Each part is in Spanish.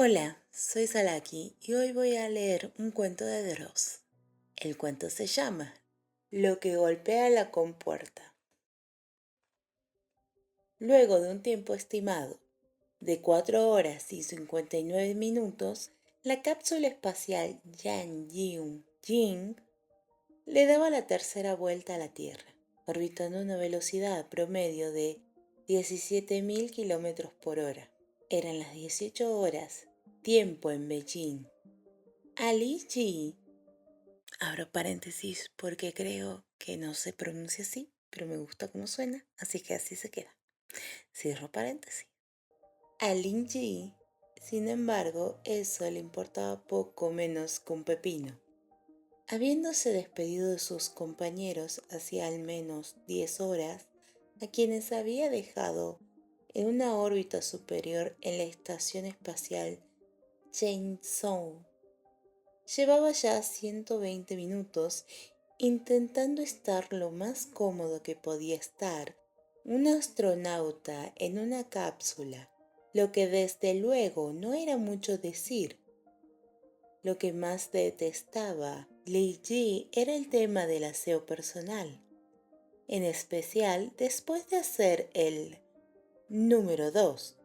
Hola, soy Salaki y hoy voy a leer un cuento de Dross. El cuento se llama Lo que golpea la compuerta. Luego de un tiempo estimado de 4 horas y 59 minutos, la cápsula espacial Jiang-Jing le daba la tercera vuelta a la Tierra, orbitando a una velocidad promedio de 17.000 kilómetros por hora. Eran las 18 horas, tiempo en Beijing. Ali Ji, abro paréntesis porque creo que no se pronuncia así, pero me gusta cómo suena, así que así se queda. Cierro paréntesis. A Lin Ji, sin embargo, eso le importaba poco menos que un pepino. Habiéndose despedido de sus compañeros hacía al menos 10 horas, a quienes había dejado en una órbita superior en la estación espacial Shenzhou, llevaba ya 120 minutos intentando estar lo más cómodo que podía estar un astronauta en una cápsula, lo que desde luego no era mucho decir. Lo que más detestaba Li Ji era el tema del aseo personal, en especial después de hacer el número 2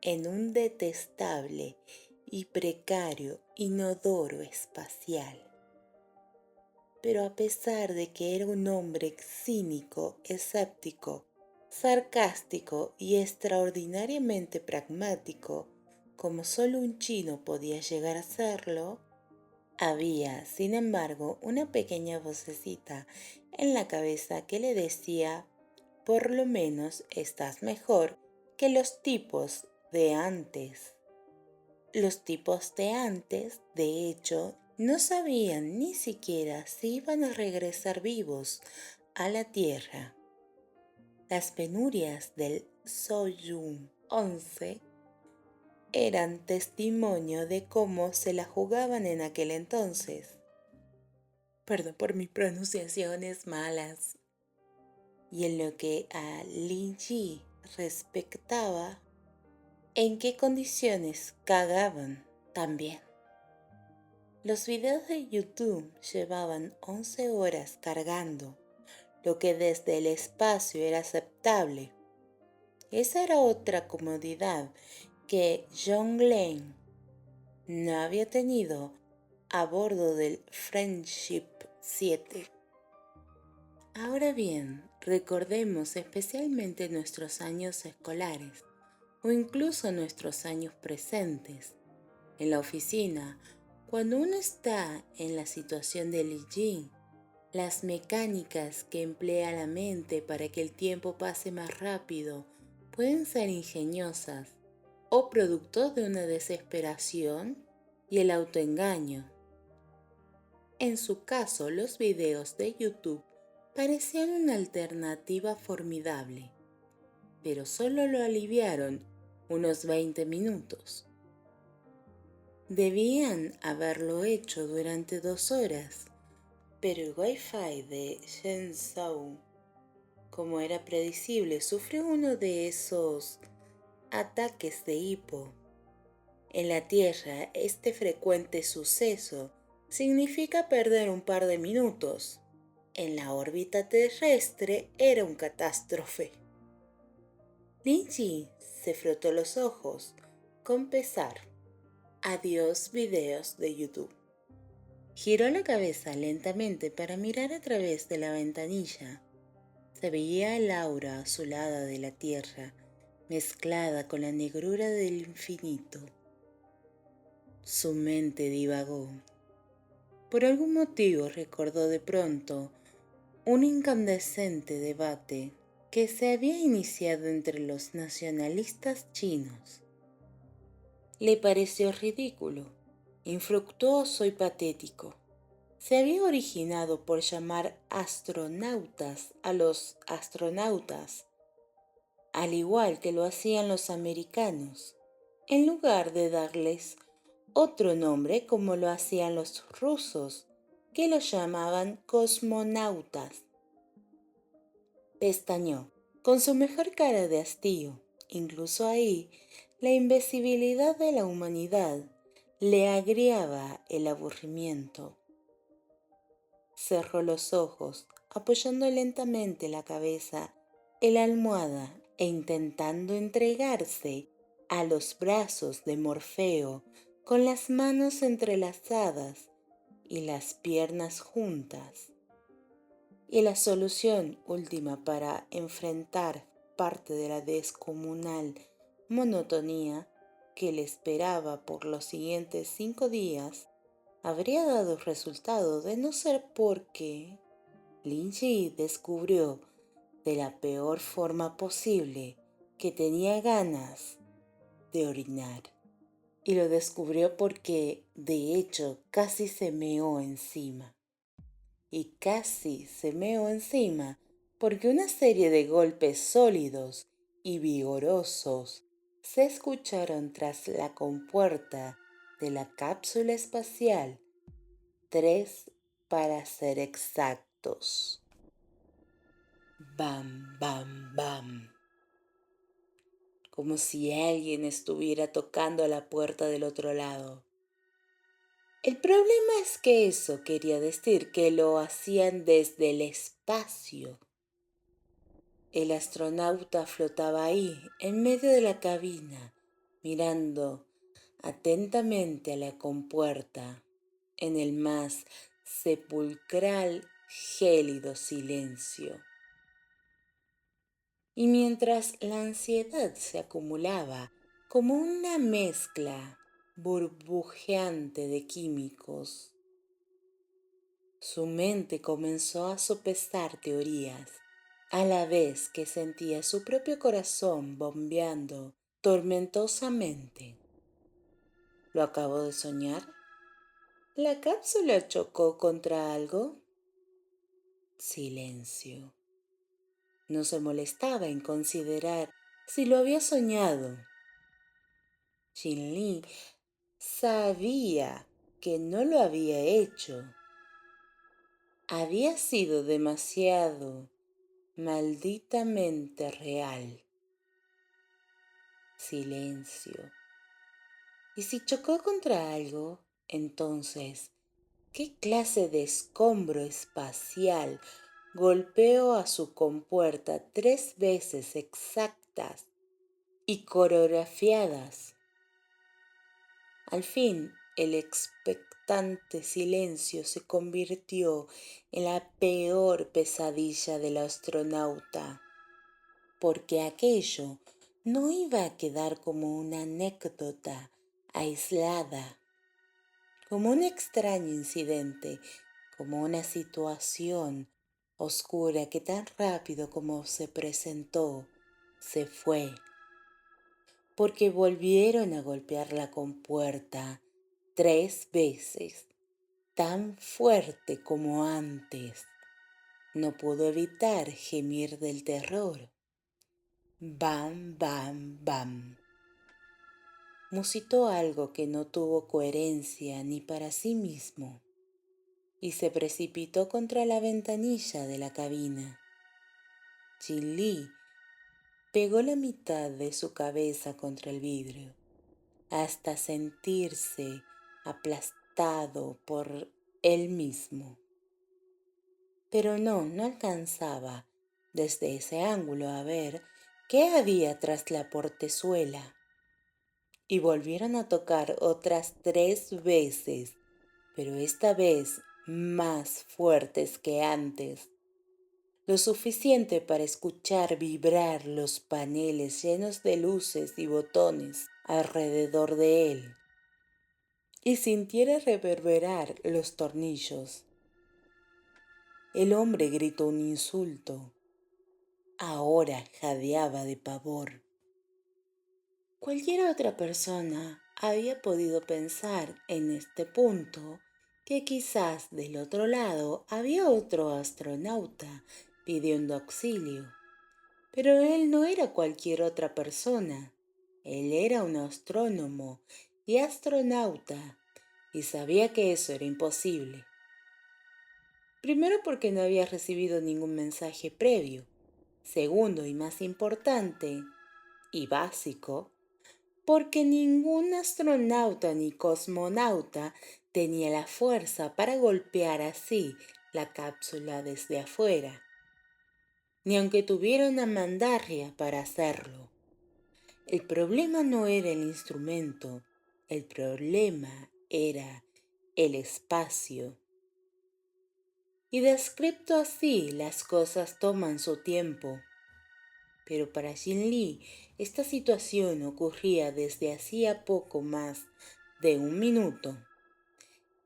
en un detestable y precario inodoro espacial. Pero a pesar de que era un hombre cínico, escéptico, sarcástico y extraordinariamente pragmático, como solo un chino podía llegar a serlo, había, sin embargo, una pequeña vocecita en la cabeza que le decía: por lo menos estás mejor que los tipos de antes. Los tipos de antes, de hecho, no sabían ni siquiera si iban a regresar vivos a la Tierra. Las penurias del Soyun 11 eran testimonio de cómo se la jugaban en aquel entonces. Perdón por mis pronunciaciones malas. Y en lo que a Lin Ji respectaba, en qué condiciones cagaban también. Los videos de YouTube llevaban 11 horas cargando, lo que desde el espacio era aceptable. Esa era otra comodidad que John Glenn no había tenido a bordo del Friendship 7. Ahora bien, recordemos especialmente nuestros años escolares o incluso nuestros años presentes. En la oficina, cuando uno está en la situación de Li Jing, las mecánicas que emplea la mente para que el tiempo pase más rápido pueden ser ingeniosas o producto de una desesperación y el autoengaño. En su caso, los videos de YouTube parecían una alternativa formidable, pero solo lo aliviaron unos 20 minutos. Debían haberlo hecho durante 2 horas, pero el Wi-Fi de Shenzhou, como era predecible, sufrió uno de esos ataques de hipo. En la Tierra, este frecuente suceso significa perder un par de minutos. En la órbita terrestre era un catástrofe. Lin Ji se frotó los ojos con pesar. Adiós videos de YouTube. Giró la cabeza lentamente para mirar a través de la ventanilla. Se veía el aura azulada de la tierra, mezclada con la negrura del infinito. Su mente divagó. Por algún motivo recordó de pronto un incandescente debate que se había iniciado entre los nacionalistas chinos. Le pareció ridículo, infructuoso y patético. Se había originado por llamar astronautas a los astronautas, al igual que lo hacían los americanos, en lugar de darles otro nombre como lo hacían los rusos, que los llamaban cosmonautas. Pestañeó, con su mejor cara de hastío. Incluso ahí, La invisibilidad de la humanidad le agriaba el aburrimiento. Cerró los ojos, apoyando lentamente la cabeza en la almohada e intentando entregarse a los brazos de Morfeo con las manos entrelazadas y las piernas juntas. Y la solución última para enfrentar parte de la descomunal monotonía que le esperaba por los siguientes 5 días habría dado resultado de no ser porque Lin Yi descubrió de la peor forma posible que tenía ganas de orinar. Y lo descubrió porque, de hecho, casi se meó encima. Y casi se meó encima porque una serie de golpes sólidos y vigorosos se escucharon tras la compuerta de la cápsula espacial, 3 para ser exactos. Bam, bam, bam. Como si alguien estuviera tocando a la puerta del otro lado. El problema es que eso quería decir que lo hacían desde el espacio. El astronauta flotaba ahí, en medio de la cabina, mirando atentamente a la compuerta, en el más sepulcral, gélido silencio. Y mientras la ansiedad se acumulaba como una mezcla burbujeante de químicos, su mente comenzó a sopesar teorías, a la vez que sentía su propio corazón bombeando tormentosamente. ¿Lo acabo de soñar? ¿La cápsula chocó contra algo? Silencio. No se molestaba en considerar si lo había soñado. Jin Lee sabía que no lo había hecho. Había sido demasiado malditamente real. Silencio. Y si chocó contra algo, entonces, ¿qué clase de escombro espacial golpeó a su compuerta 3 veces exactas y coreografiadas? Al fin, el expectante silencio se convirtió en la peor pesadilla del astronauta, porque aquello no iba a quedar como una anécdota aislada, como un extraño incidente, como una situación oscura que tan rápido como se presentó, se fue, porque volvieron a golpear la compuerta 3 veces, tan fuerte como antes. No pudo evitar gemir del terror. Bam, bam, bam. Musitó algo que no tuvo coherencia ni para sí mismo y se precipitó contra la ventanilla de la cabina. Jin Lee pegó la mitad de su cabeza contra el vidrio hasta sentirse aplastado por él mismo. Pero no alcanzaba desde ese ángulo a ver qué había tras la portezuela. Y volvieron a tocar otras 3 veces, pero esta vez más fuertes que antes, lo suficiente para escuchar vibrar los paneles llenos de luces y botones alrededor de él, y sintiera reverberar los tornillos. El hombre gritó un insulto. Ahora jadeaba de pavor. Cualquier otra persona había podido pensar en este punto que quizás del otro lado había otro astronauta pidiendo auxilio. Pero él no era cualquier otra persona. Él era un astrónomo y astronauta, y sabía que eso era imposible. Primero porque no había recibido ningún mensaje previo. Segundo y más importante, y básico, porque ningún astronauta ni cosmonauta tenía la fuerza para golpear así la cápsula desde afuera, ni aunque tuviera una mandarria para hacerlo. El problema no era el instrumento, el problema era el espacio. Y descrito así, las cosas toman su tiempo. Pero para Jin Lee, esta situación ocurría desde hacía poco más de un minuto.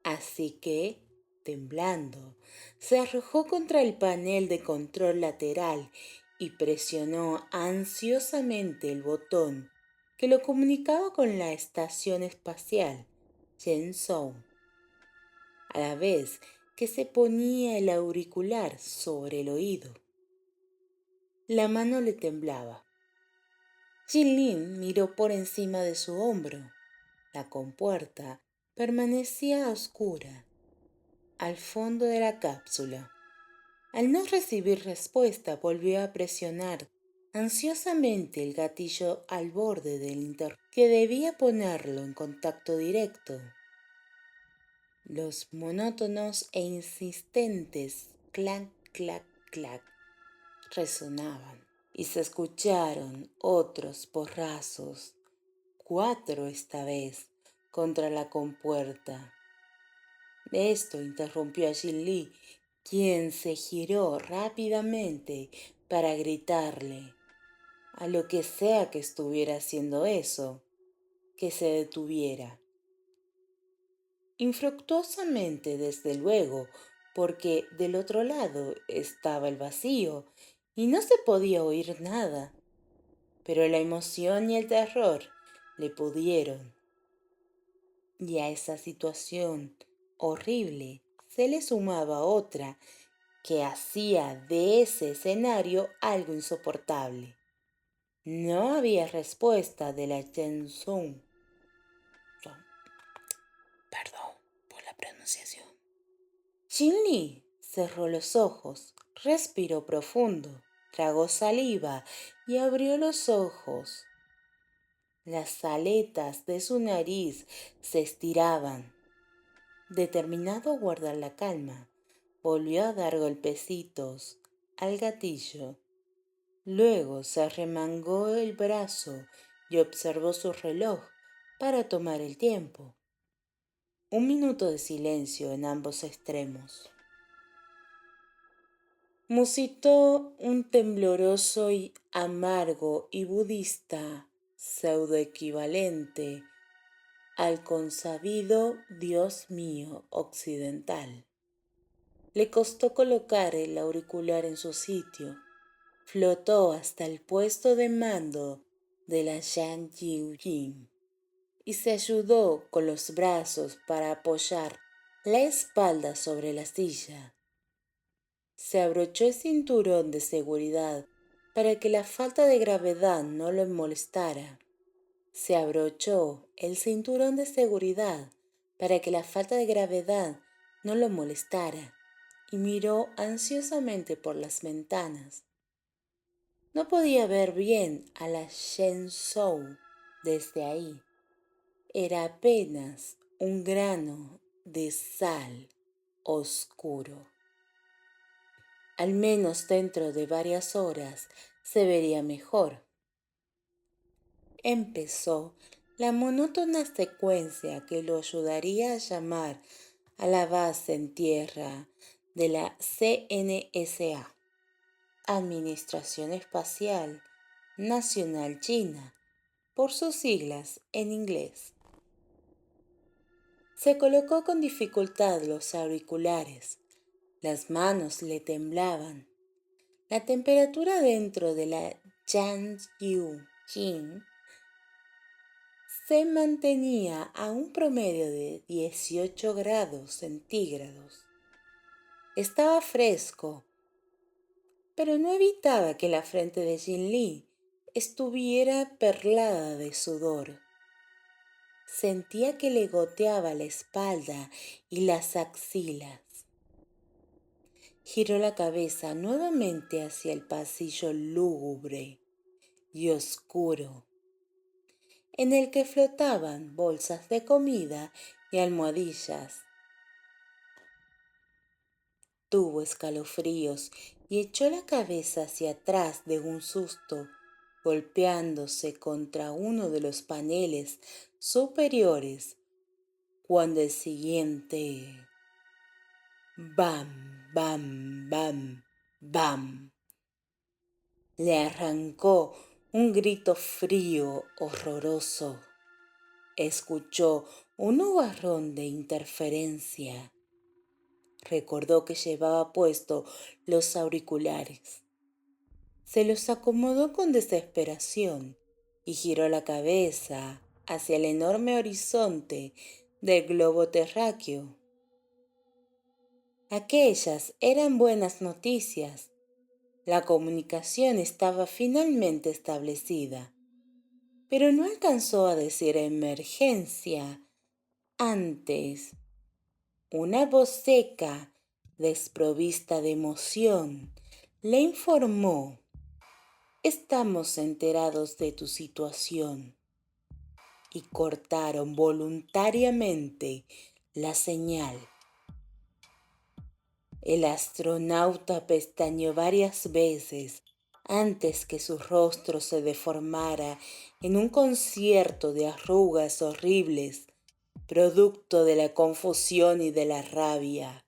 Así que, temblando, se arrojó contra el panel de control lateral y presionó ansiosamente el botón que lo comunicaba con la estación espacial Shenzhou, a la vez que se ponía el auricular sobre el oído. La mano le temblaba. Jin Lin miró por encima de su hombro. La compuerta permanecía oscura, al fondo de la cápsula. Al no recibir respuesta, volvió a presionar ansiosamente el gatillo al borde del interruptor, que debía ponerlo en contacto directo. Los monótonos e insistentes clac, clac, clac resonaban y se escucharon otros porrazos, 4 esta vez, contra la compuerta. Esto interrumpió a Jin Lee, quien se giró rápidamente para gritarle, a lo que sea que estuviera haciendo eso, que se detuviera. Infructuosamente, desde luego, porque del otro lado estaba el vacío y no se podía oír nada. Pero la emoción y el terror le pudieron. Y a esa situación horrible se le sumaba otra que hacía de ese escenario algo insoportable. No había respuesta de la Shenzhou. Perdón por la pronunciación. Jin Lee cerró los ojos, respiró profundo, tragó saliva y abrió los ojos. Las aletas de su nariz se estiraban. Determinado a guardar la calma, volvió a dar golpecitos al gatillo. Luego se arremangó el brazo y observó su reloj para tomar el tiempo. 1 minuto de silencio en ambos extremos. Musitó un tembloroso y amargo y budista pseudoequivalente al consabido Dios mío occidental. Le costó colocar el auricular en su sitio. Flotó hasta el puesto de mando de la Yang Jiu-Jin y se ayudó con los brazos para apoyar la espalda sobre la silla. Se abrochó el cinturón de seguridad para que la falta de gravedad no lo molestara. Se abrochó el cinturón de seguridad para que la falta de gravedad no lo molestara y miró ansiosamente por las ventanas. No podía ver bien a la Shenzhou desde ahí. Era apenas un grano de sal oscuro. Al menos dentro de varias horas se vería mejor. Empezó la monótona secuencia que lo ayudaría a llamar a la base en tierra de la CNSA, Administración Espacial Nacional China, por sus siglas en inglés. Se colocó con dificultad los auriculares. Las manos le temblaban. La temperatura dentro de la Yang Jiu-Jin se mantenía a un promedio de 18 grados centígrados. Estaba fresco, pero no evitaba que la frente de Jin Lee estuviera perlada de sudor. Sentía que le goteaba la espalda y las axilas. Giró la cabeza nuevamente hacia el pasillo lúgubre y oscuro. en el que flotaban bolsas de comida y almohadillas. Tuvo escalofríos y echó la cabeza hacia atrás de un susto, golpeándose contra uno de los paneles superiores, cuando el siguiente ¡bam, bam, bam, bam! Le arrancó un grito frío, horroroso. Escuchó un nubarrón de interferencia. Recordó que llevaba puesto los auriculares. Se los acomodó con desesperación y giró la cabeza hacia el enorme horizonte del globo terráqueo. Aquellas eran buenas noticias. La comunicación estaba finalmente establecida, pero no alcanzó a decir emergencia antes. Una voz seca, desprovista de emoción, le informó: «Estamos enterados de tu situación», y cortaron voluntariamente la señal. El astronauta pestañeó varias veces antes que su rostro se deformara en un concierto de arrugas horribles, producto de la confusión y de la rabia.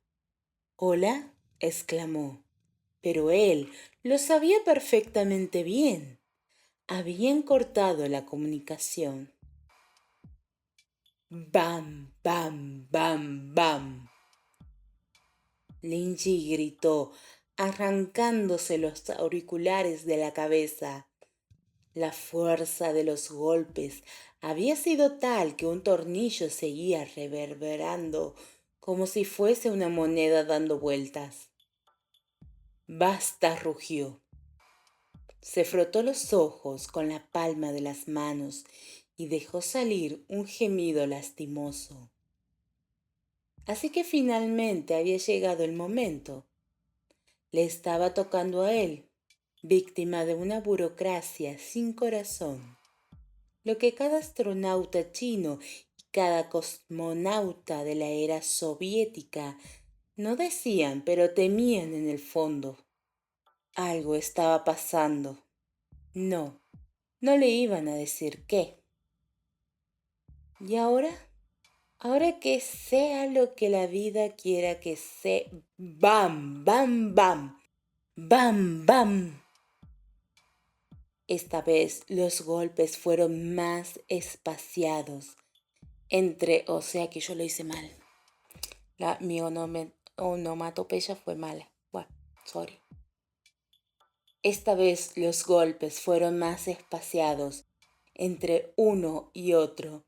«¿Hola?», exclamó, pero él lo sabía perfectamente bien. Habían cortado la comunicación. «¡Bam, bam, bam, bam!», Lin-Yi gritó, arrancándose los auriculares de la cabeza. La fuerza de los golpes había sido tal que un tornillo seguía reverberando como si fuese una moneda dando vueltas. «¡Basta!», rugió. Se frotó los ojos con la palma de las manos y dejó salir un gemido lastimoso. Así que finalmente había llegado el momento. Le estaba tocando a él, víctima de una burocracia sin corazón. Lo que cada astronauta chino y cada cosmonauta de la era soviética no decían, pero temían en el fondo. Algo estaba pasando. No le iban a decir qué. ¿Y ahora? Ahora que sea lo que la vida quiera que sea. ¡Bam, bam, bam! ¡Bam, bam! Esta vez los golpes fueron más espaciados. O sea que yo lo hice mal. Mi onomatopeya fue mala. Bueno, sorry. Esta vez los golpes fueron más espaciados entre uno y otro,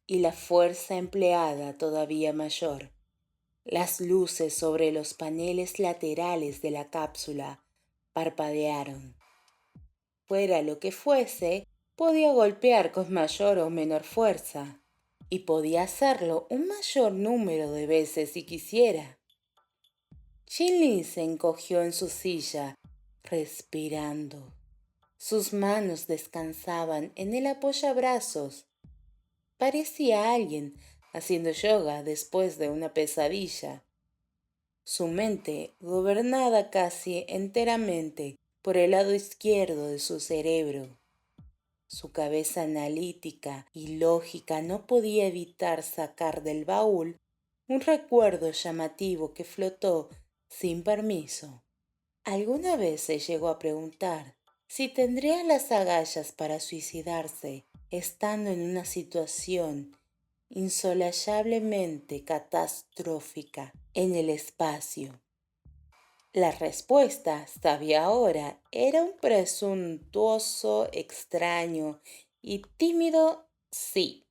y la fuerza empleada todavía mayor. Las luces sobre los paneles laterales de la cápsula parpadearon. Fuera lo que fuese, podía golpear con mayor o menor fuerza, y podía hacerlo un mayor número de veces si quisiera. Jin se encogió en su silla, respirando. Sus manos descansaban en el apoyabrazos. Parecía alguien haciendo yoga después de una pesadilla. Su mente, gobernada casi enteramente por el lado izquierdo de su cerebro. Su cabeza analítica y lógica no podía evitar sacar del baúl un recuerdo llamativo que flotó sin permiso. Alguna vez se llegó a preguntar si tendría las agallas para suicidarse estando en una situación insolayablemente catastrófica en el espacio. La respuesta, sabía ahora, era un presuntuoso, extraño y tímido sí.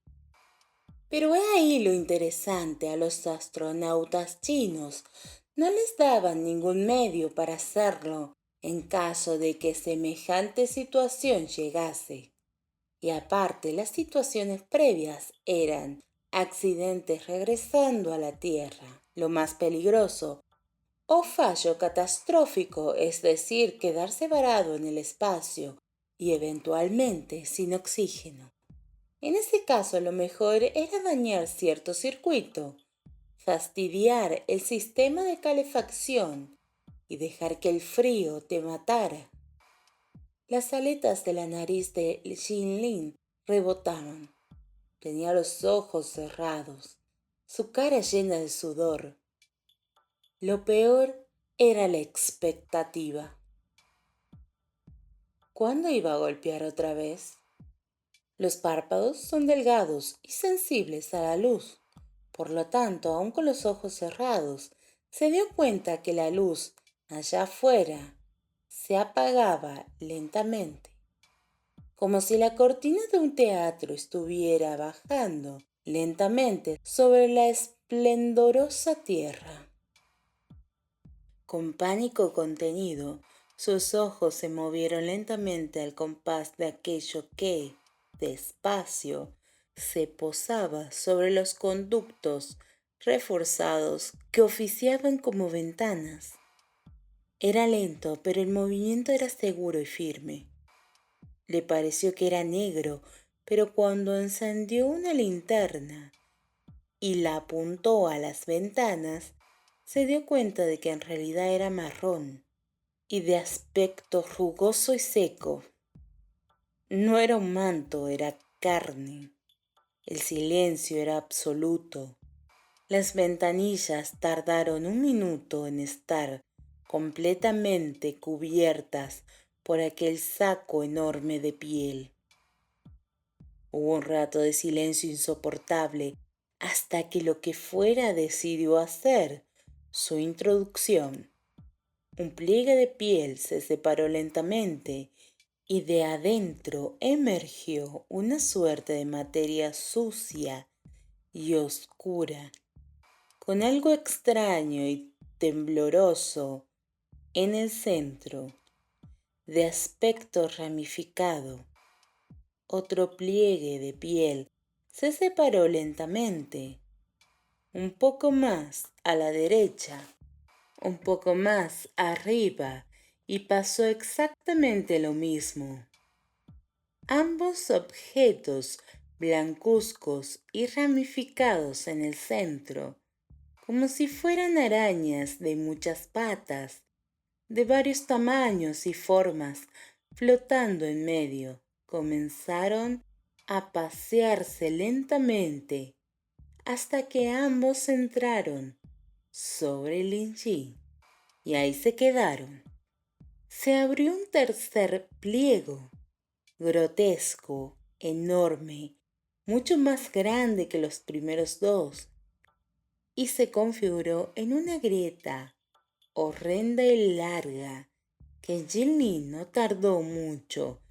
Pero he ahí lo interesante: a los astronautas chinos no les daban ningún medio para hacerlo en caso de que semejante situación llegase. Y aparte, las situaciones previas eran accidentes regresando a la Tierra, lo más peligroso, o fallo catastrófico, es decir, quedarse varado en el espacio y eventualmente sin oxígeno. En ese caso, lo mejor era dañar cierto circuito, fastidiar el sistema de calefacción y dejar que el frío te matara. Las aletas de la nariz de Jinlin rebotaban. Tenía los ojos cerrados, su cara llena de sudor. Lo peor era la expectativa. ¿Cuándo iba a golpear otra vez? Los párpados son delgados y sensibles a la luz. Por lo tanto, aun con los ojos cerrados, se dio cuenta que la luz allá afuera se apagaba lentamente, como si la cortina de un teatro estuviera bajando lentamente sobre la esplendorosa tierra. Con pánico contenido, sus ojos se movieron lentamente al compás de aquello que, despacio, se posaba sobre los conductos reforzados que oficiaban como ventanas. Era lento, pero el movimiento era seguro y firme. Le pareció que era negro, pero cuando encendió una linterna y la apuntó a las ventanas, se dio cuenta de que en realidad era marrón y de aspecto rugoso y seco. No era un manto, era carne. El silencio era absoluto. Las ventanillas tardaron un minuto en estar completamente cubiertas por aquel saco enorme de piel. Hubo un rato de silencio insoportable hasta que lo que fuera decidió hacer su introducción. Un pliegue de piel se separó lentamente y de adentro emergió una suerte de materia sucia y oscura, con algo extraño y tembloroso en el centro, de aspecto ramificado. Otro pliegue de piel se separó lentamente, un poco más a la derecha, un poco más arriba, y pasó exactamente lo mismo. Ambos objetos blancuzcos y ramificados en el centro, como si fueran arañas de muchas patas, de varios tamaños y formas, flotando en medio, comenzaron a pasearse lentamente hasta que ambos entraron sobre Lin Yi, y ahí se quedaron. Se abrió un tercer pliego, grotesco, enorme, mucho más grande que los primeros dos, y se configuró en una grieta horrenda y larga que Jinlin no tardó mucho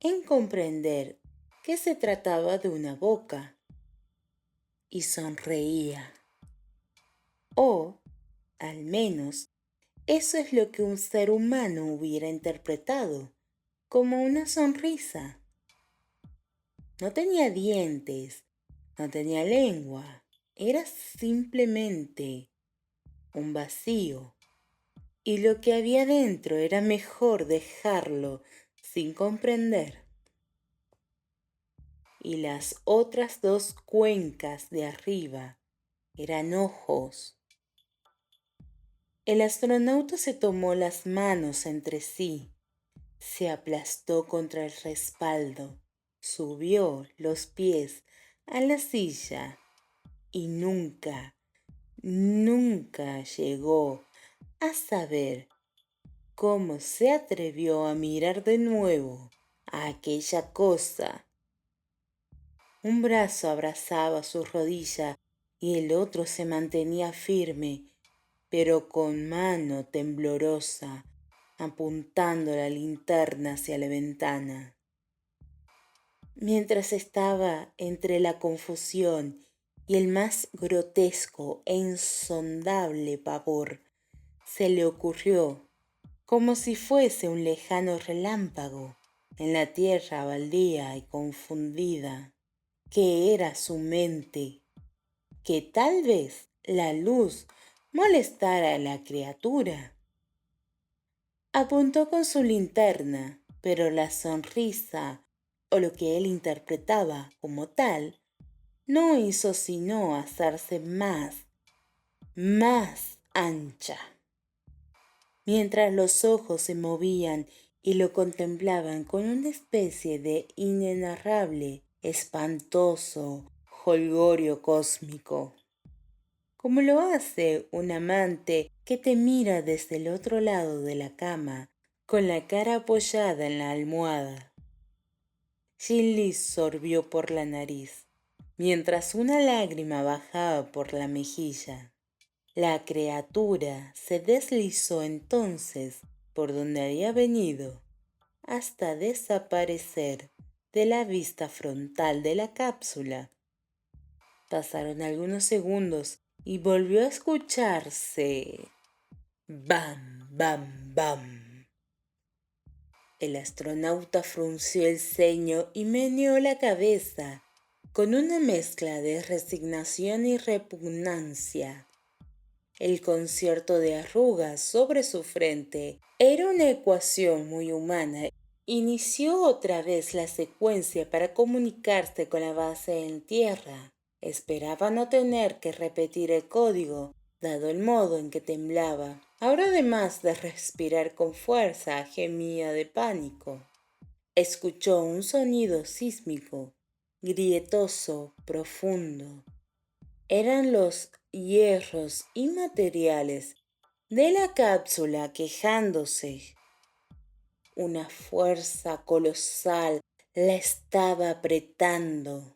en comprender que se trataba de una boca, y sonreía. O, al menos, eso es lo que un ser humano hubiera interpretado como una sonrisa. No tenía dientes, no tenía lengua, era simplemente un vacío. Y lo que había dentro era mejor dejarlo sin comprender. Y las otras dos cuencas de arriba eran ojos. El astronauta se tomó las manos entre sí, se aplastó contra el respaldo, subió los pies a la silla y nunca, nunca llegó a saber cómo se atrevió a mirar de nuevo a aquella cosa. Un brazo abrazaba su rodilla y el otro se mantenía firme, pero con mano temblorosa, apuntando la linterna hacia la ventana. Mientras estaba entre la confusión y el más grotesco e insondable pavor, se le ocurrió, como si fuese un lejano relámpago en la tierra baldía y confundida, que era su mente, que tal vez la luz molestara a la criatura. Apuntó con su linterna, pero la sonrisa o lo que él interpretaba como tal, no hizo sino hacerse más ancha. Mientras los ojos se movían y lo contemplaban con una especie de inenarrable, espantoso jolgorio cósmico, como lo hace un amante que te mira desde el otro lado de la cama, con la cara apoyada en la almohada. Gilly sorbió por la nariz, mientras una lágrima bajaba por la mejilla. La criatura se deslizó entonces por donde había venido, hasta desaparecer de la vista frontal de la cápsula. Pasaron algunos segundos y volvió a escucharse bam, bam, bam. El astronauta frunció el ceño y meneó la cabeza con una mezcla de resignación y repugnancia. El concierto de arrugas sobre su frente era una ecuación muy humana. Inició otra vez la secuencia para comunicarse con la base en tierra. Esperaba no tener que repetir el código, dado el modo en que temblaba. Ahora, además de respirar con fuerza, gemía de pánico. Escuchó un sonido sísmico, grietoso, profundo. Eran los hierros inmateriales de la cápsula quejándose. Una fuerza colosal la estaba apretando.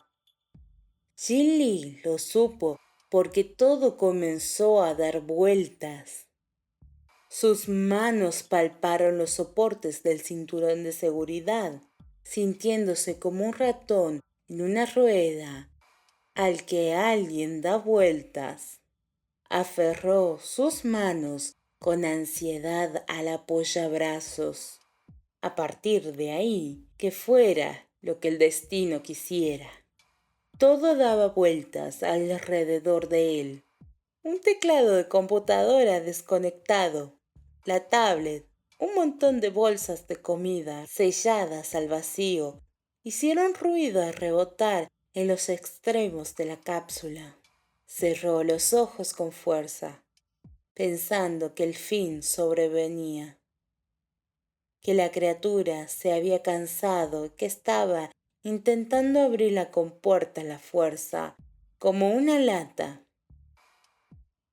Gilly lo supo porque todo comenzó a dar vueltas. Sus manos palparon los soportes del cinturón de seguridad, sintiéndose como un ratón en una rueda al que alguien da vueltas. Aferró sus manos con ansiedad al apoyabrazos. A partir de ahí, que fuera lo que el destino quisiera. Todo daba vueltas alrededor de él. Un teclado de computadora desconectado, la tablet, un montón de bolsas de comida selladas al vacío, hicieron ruido al rebotar en los extremos de la cápsula. Cerró los ojos con fuerza, pensando que el fin sobrevenía, que la criatura se había cansado y que estaba intentando abrir la compuerta a la fuerza, como una lata.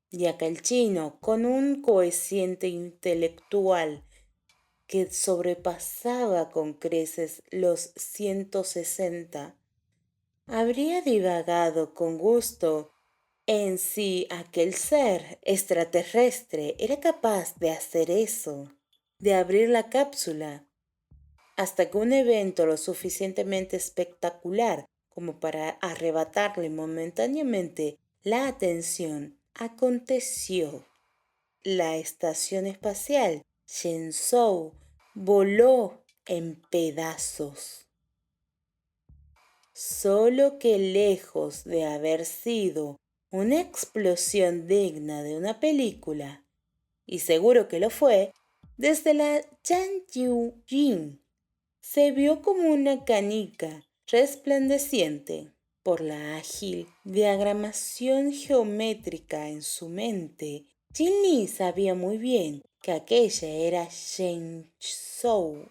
Ya que el chino, con un cociente intelectual que sobrepasaba con creces los 160, habría divagado con gusto en si aquel ser extraterrestre era capaz de hacer eso, de abrir la cápsula, hasta que un evento lo suficientemente espectacular como para arrebatarle momentáneamente la atención aconteció. La estación espacial Shenzhou voló en pedazos. Solo que lejos de haber sido una explosión digna de una película, y seguro que lo fue, desde la Tianjin se vio como una canica resplandeciente. Por la ágil diagramación geométrica en su mente, Jin Li sabía muy bien que aquella era Shenzhou.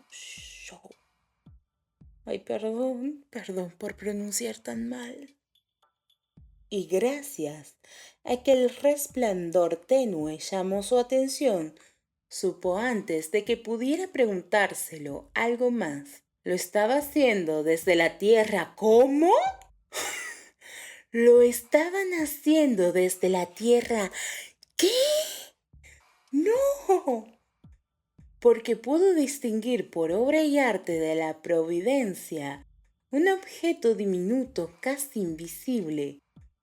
Ay, perdón por pronunciar tan mal. Y gracias a que el resplandor tenue llamó su atención, supo antes de que pudiera preguntárselo algo más. Lo estaba haciendo desde la Tierra. ¿Cómo? Lo estaban haciendo desde la Tierra. ¿Qué? No. Porque pudo distinguir por obra y arte de la providencia un objeto diminuto casi invisible.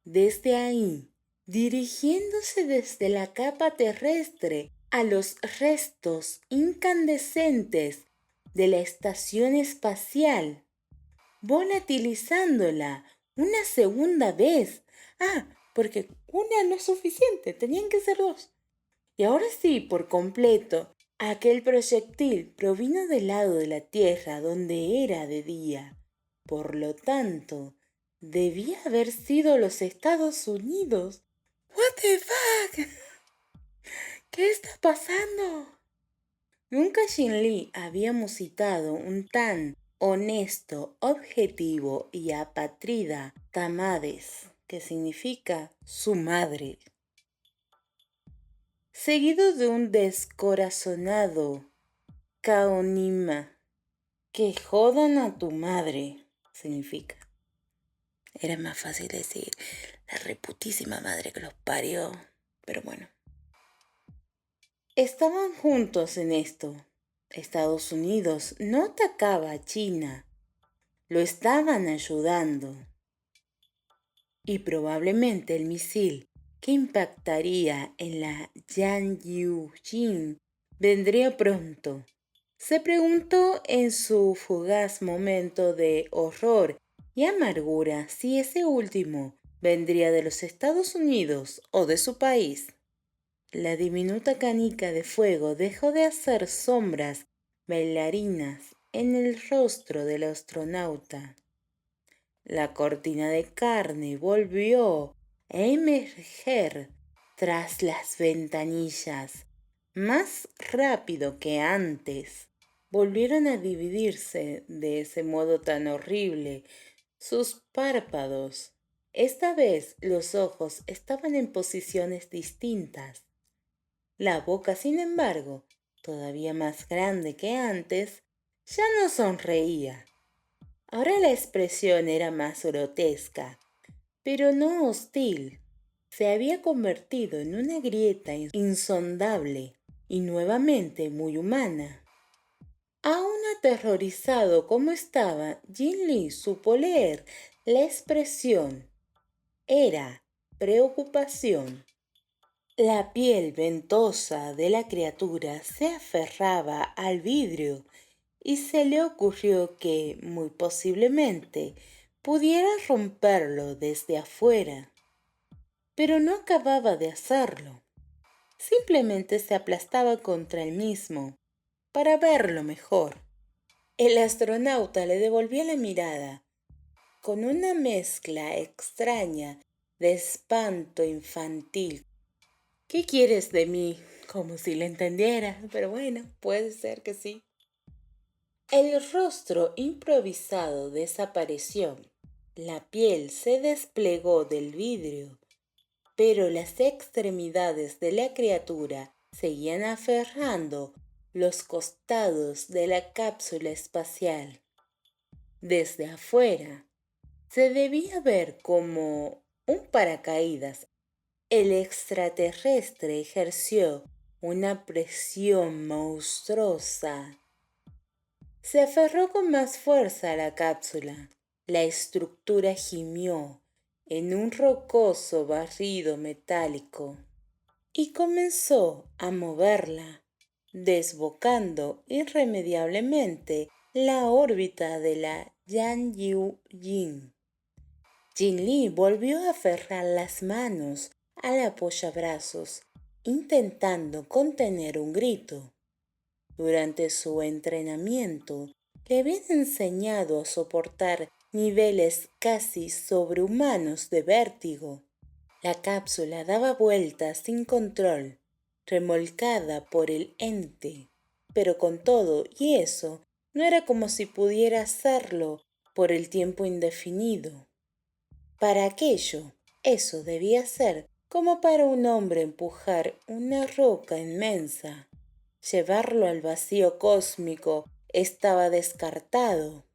Desde ahí, dirigiéndose desde la capa terrestre a los restos incandescentes de la estación espacial, volatilizándola una segunda vez. Porque una no es suficiente, tenían que ser dos. Y ahora sí, por completo, aquel proyectil provino del lado de la Tierra donde era de día. Por lo tanto, debía haber sido los Estados Unidos. What the fuck? ¿Qué está pasando? Nunca Jin Lee había musitado un tan honesto, objetivo y apatrida Tamades, que significa su madre, seguido de un descorazonado Kaonima, que jodan a tu madre, significa. Era más fácil decir la reputísima madre que los parió, pero bueno. Estaban juntos en esto. Estados Unidos no atacaba a China, lo estaban ayudando. Y probablemente el misil que impactaría en la Yangyujin vendría pronto. Se preguntó en su fugaz momento de horror y amargura si ese último vendría de los Estados Unidos o de su país. La diminuta canica de fuego dejó de hacer sombras bailarinas en el rostro del astronauta. La cortina de carne volvió a emerger tras las ventanillas, más rápido que antes. Volvieron a dividirse de ese modo tan horrible sus párpados. Esta vez los ojos estaban en posiciones distintas. La boca, sin embargo, todavía más grande que antes, ya no sonreía. Ahora la expresión era más grotesca, pero no hostil. Se había convertido en una grieta insondable y nuevamente muy humana. Aún aterrorizado como estaba, Jin Lee supo leer la expresión. Era preocupación. La piel ventosa de la criatura se aferraba al vidrio y se le ocurrió que, muy posiblemente, pudiera romperlo desde afuera. Pero no acababa de hacerlo. Simplemente se aplastaba contra él mismo para verlo mejor. El astronauta le devolvió la mirada con una mezcla extraña de espanto infantil. ¿Qué quieres de mí? Como si le entendiera, pero bueno, puede ser que sí. El rostro improvisado desapareció. La piel se desplegó del vidrio, pero las extremidades de la criatura seguían aferrando los costados de la cápsula espacial. Desde afuera, se debía ver como un paracaídas. El extraterrestre ejerció una presión monstruosa. Se aferró con más fuerza a la cápsula. La estructura gimió en un rocoso barrido metálico y comenzó a moverla, desbocando irremediablemente la órbita de la Yangyujin. Jin Lee volvió a aferrar las manos al apoyabrazos, intentando contener un grito. Durante su entrenamiento, le habían enseñado a soportar niveles casi sobrehumanos de vértigo. La cápsula daba vueltas sin control, remolcada por el ente, pero con todo y eso, no era como si pudiera hacerlo por el tiempo indefinido. Para aquello, eso debía ser como para un hombre empujar una roca inmensa. Llevarlo al vacío cósmico estaba descartado.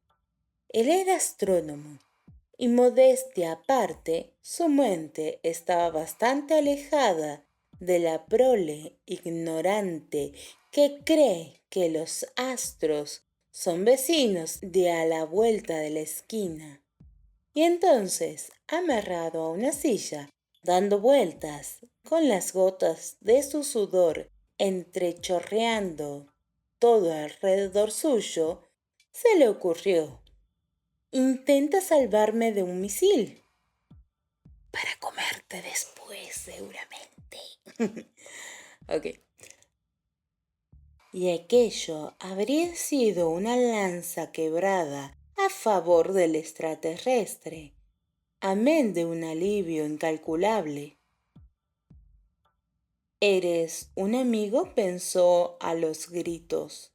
Él era astrónomo, y modestia aparte, su mente estaba bastante alejada de la prole ignorante que cree que los astros son vecinos de a la vuelta de la esquina. Y entonces, amarrado a una silla, dando vueltas, con las gotas de su sudor entrechorreando todo alrededor suyo, se le ocurrió: intenta salvarme de un misil. Para comerte después, seguramente. Ok. Y aquello habría sido una lanza quebrada a a favor del extraterrestre, amén de un alivio incalculable. ¿Eres un amigo?, pensó a los gritos.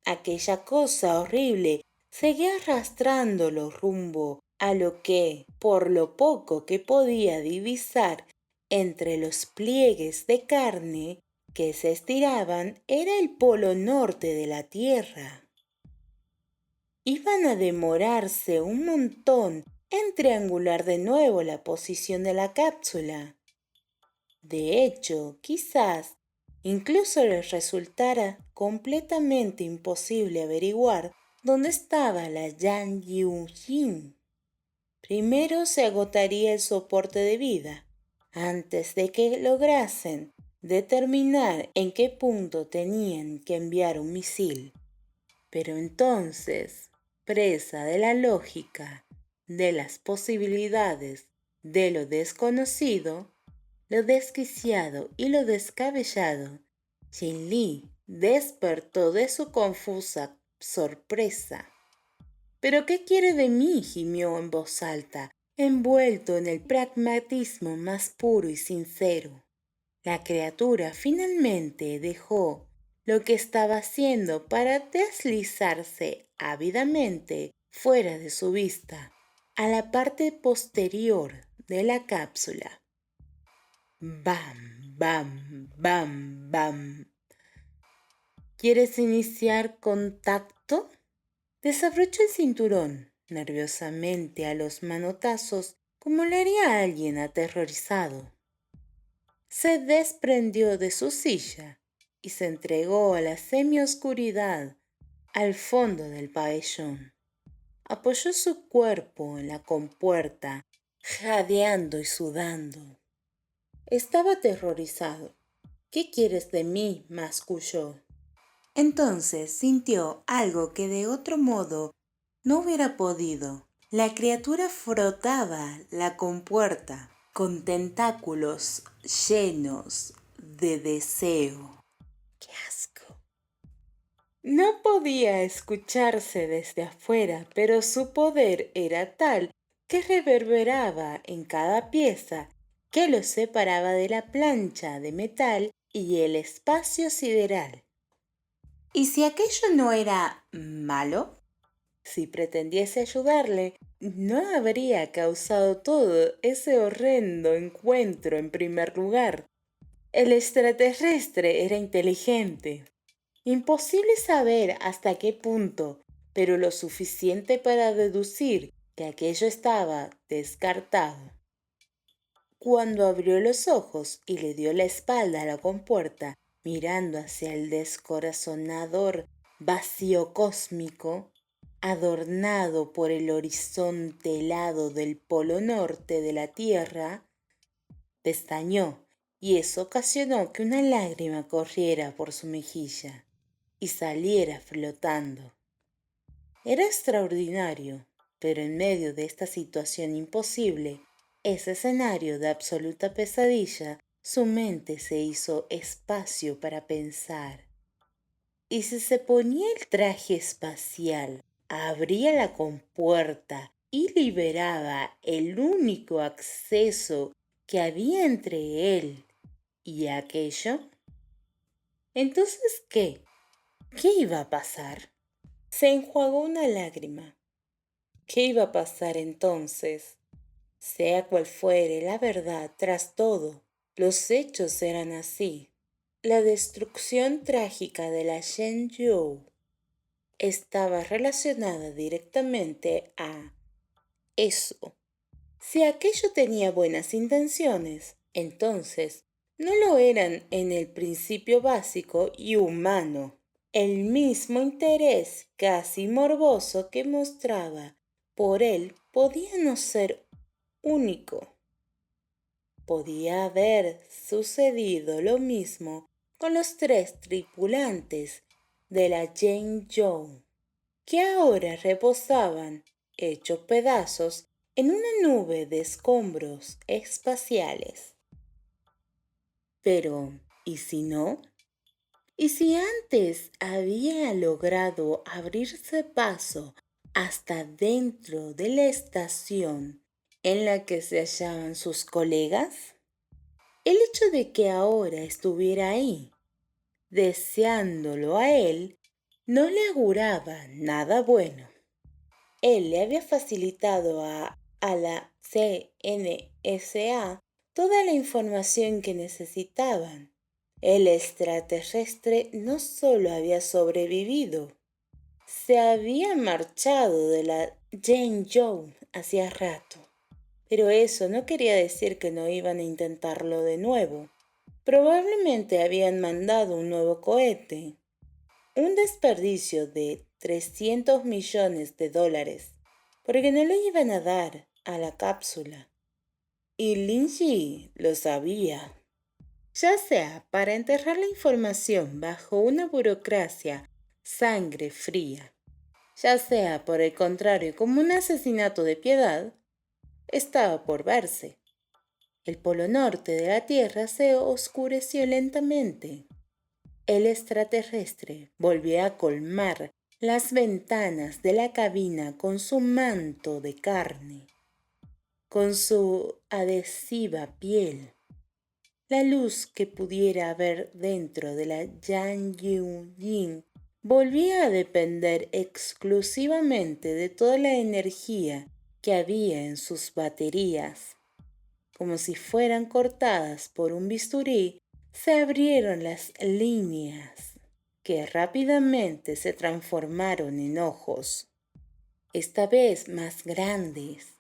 Aquella cosa horrible seguía arrastrándolo rumbo a lo que, por lo poco que podía divisar entre los pliegues de carne que se estiraban, era el polo norte de la Tierra. Iban a demorarse un montón en triangular de nuevo la posición de la cápsula. De hecho, quizás incluso les resultara completamente imposible averiguar dónde estaba la Yang Yu-jin. Primero se agotaría el soporte de vida, antes de que lograsen determinar en qué punto tenían que enviar un misil. Pero entonces, presa de la lógica, de las posibilidades, de lo desconocido, lo desquiciado y lo descabellado, Jin Lee despertó de su confusa sorpresa. ¿Pero qué quiere de mí?, gimió en voz alta, envuelto en el pragmatismo más puro y sincero. La criatura finalmente dejó lo que estaba haciendo para deslizarse ávidamente fuera de su vista, a la parte posterior de la cápsula. Bam, bam, bam, bam. ¿Quieres iniciar contacto? Desabrochó el cinturón nerviosamente a los manotazos, como le haría a alguien aterrorizado. Se desprendió de su silla y se entregó a la semioscuridad al fondo del pabellón. Apoyó su cuerpo en la compuerta, jadeando y sudando. Estaba aterrorizado. ¿Qué quieres de mí?, masculló. Entonces sintió algo que de otro modo no hubiera podido. La criatura frotaba la compuerta con tentáculos llenos de deseo. ¡Qué asco! No podía escucharse desde afuera, pero su poder era tal que reverberaba en cada pieza que lo separaba de la plancha de metal y el espacio sideral. ¿Y si aquello no era malo? Si pretendiese ayudarle, no habría causado todo ese horrendo encuentro en primer lugar. El extraterrestre era inteligente. Imposible saber hasta qué punto, pero lo suficiente para deducir que aquello estaba descartado. Cuando abrió los ojos y le dio la espalda a la compuerta, mirando hacia el descorazonador vacío cósmico, adornado por el horizonte helado del polo norte de la Tierra, pestañeó, y eso ocasionó que una lágrima corriera por su mejilla y saliera flotando. Era extraordinario, pero en medio de esta situación imposible, ese escenario de absoluta pesadilla, su mente se hizo espacio para pensar. ¿Y si se ponía el traje espacial, abría la compuerta y liberaba el único acceso que había entre él y aquello? Entonces, ¿qué? ¿Qué iba a pasar? Se enjuagó una lágrima. ¿Qué iba a pasar entonces? Sea cual fuere la verdad, tras todo, los hechos eran así. La destrucción trágica de la Shenzhou estaba relacionada directamente a eso. Si aquello tenía buenas intenciones, entonces no lo eran en el principio básico y humano. El mismo interés casi morboso que mostraba por él podía no ser único. Podía haber sucedido lo mismo con los 3 tripulantes de la Shenzhou, que ahora reposaban, hechos pedazos, en una nube de escombros espaciales. Pero, ¿y si no? ¿Y si antes había logrado abrirse paso hasta dentro de la estación en la que se hallaban sus colegas? El hecho de que ahora estuviera ahí, deseándolo a él, no le auguraba nada bueno. Él le había facilitado a la CNSA toda la información que necesitaban. El extraterrestre no solo había sobrevivido, se había marchado de la Jane hacía rato. Pero eso no quería decir que no iban a intentarlo de nuevo. Probablemente habían mandado un nuevo cohete. Un desperdicio de $300 millones, porque no le iban a dar a la cápsula. Y Lin Yi lo sabía. Ya sea para enterrar la información bajo una burocracia sangre fría, ya sea por el contrario como un asesinato de piedad, estaba por verse. El polo norte de la Tierra se oscureció lentamente. El extraterrestre volvió a colmar las ventanas de la cabina con su manto de carne, con su adhesiva piel. La luz que pudiera haber dentro de la Yang volvía a depender exclusivamente de toda la energía que había en sus baterías. Como si fueran cortadas por un bisturí, se abrieron las líneas, que rápidamente se transformaron en ojos, esta vez más grandes.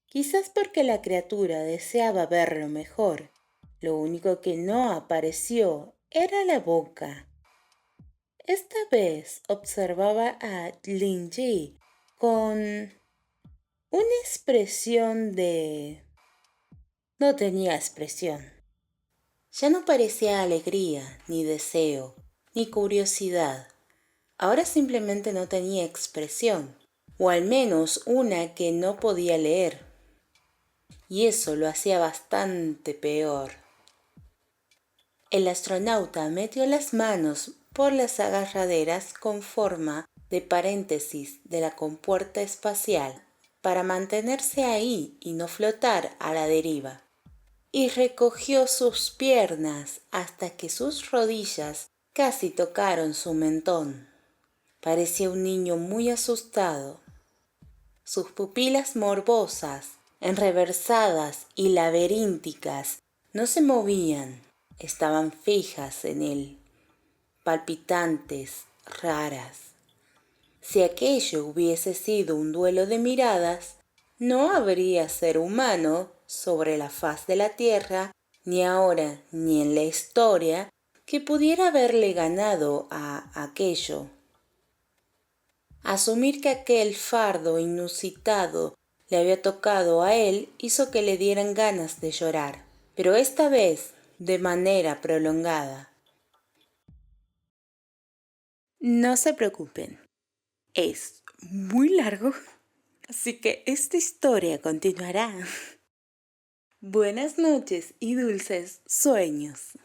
Quizás porque la criatura deseaba verlo mejor. Lo único que no apareció era la boca. Esta vez observaba a Lin Yi con una expresión de... No tenía expresión. Ya no parecía alegría, ni deseo, ni curiosidad. Ahora simplemente no tenía expresión, o al menos una que no podía leer. Y eso lo hacía bastante peor. El astronauta metió las manos por las agarraderas con forma de paréntesis de la compuerta espacial para mantenerse ahí y no flotar a la deriva. Y recogió sus piernas hasta que sus rodillas casi tocaron su mentón. Parecía un niño muy asustado. Sus pupilas morbosas, enreversadas y laberínticas, no se movían, estaban fijas en él, palpitantes, raras. Si aquello hubiese sido un duelo de miradas, no habría ser humano sobre la faz de la tierra, ni ahora ni en la historia, que pudiera haberle ganado a aquello. Asumir que aquel fardo inusitado le había tocado a él hizo que le dieran ganas de llorar, pero esta vez de manera prolongada. No se preocupen, es muy largo, así que esta historia continuará. Buenas noches y dulces sueños.